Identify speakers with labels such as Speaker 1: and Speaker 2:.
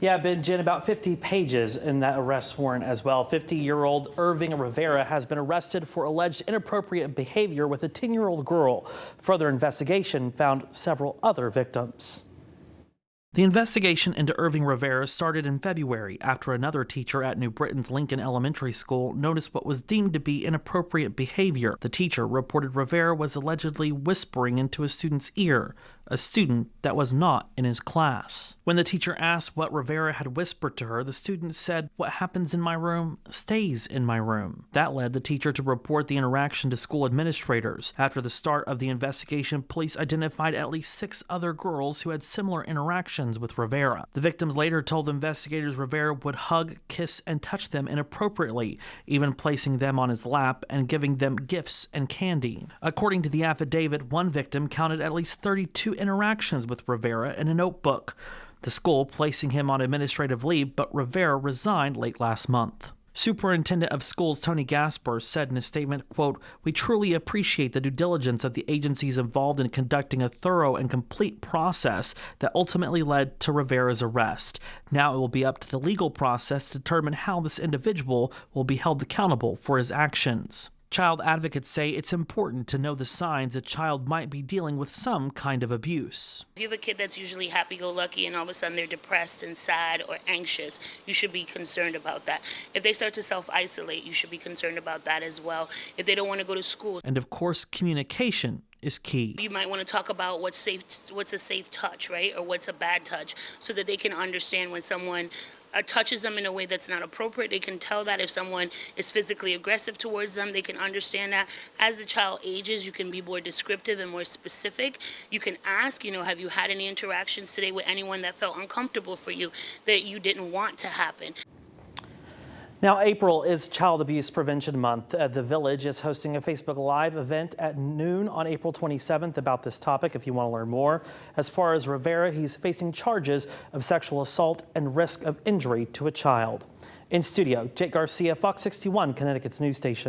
Speaker 1: Yeah, Ben, Jen, about 50 pages in that arrest warrant as well. 50-year-old Erving Rivera has been arrested for alleged inappropriate behavior with a 10-year-old girl. Further investigation found several other victims. The investigation into Erving Rivera started in February after another teacher at New Britain's Lincoln Elementary School noticed what was deemed to be inappropriate behavior. The teacher reported Rivera was allegedly whispering into a student's ear, a student that was not in his class. When the teacher asked what Rivera had whispered to her, the student said, "What happens in my room stays in my room." That led the teacher to report the interaction to school administrators. After the start of the investigation, police identified at least 6 other girls who had similar interactions with Rivera. The victims later told investigators Rivera would hug, kiss, and touch them inappropriately, even placing them on his lap and giving them gifts and candy. According to the affidavit, one victim counted at least 32 interactions with Rivera in a notebook. The school placing him on administrative leave, but Rivera resigned late last month. Superintendent of Schools Tony Gasper said in a statement, quote, "We truly appreciate the due diligence of the agencies involved in conducting a thorough and complete process that ultimately led to Rivera's arrest. Now it will be up to the legal process to determine how this individual will be held accountable for his actions." Child advocates say it's important to know the signs a child might be dealing with some kind of abuse.
Speaker 2: If you have a kid that's usually happy-go-lucky and all of a sudden they're depressed and sad or anxious, you should be concerned about that. If they start to self-isolate, you should be concerned about that as well. If they don't want to go to school.
Speaker 1: And of course, communication is key.
Speaker 2: You might want to talk about what's a safe touch, right? Or what's a bad touch, so that they can understand when someone touches them in a way that's not appropriate. They can tell that if someone is physically aggressive towards them, they can understand that. As the child ages, you can be more descriptive and more specific. You can ask, have you had any interactions today with anyone that felt uncomfortable for you, that you didn't want to happen?
Speaker 1: Now, April is Child Abuse Prevention Month. The Village is hosting a Facebook Live event at noon on April 27th about this topic if you want to learn more. As far as Rivera, he's facing charges of sexual assault and risk of injury to a child. In studio, Jake Garcia, Fox 61, Connecticut's news station.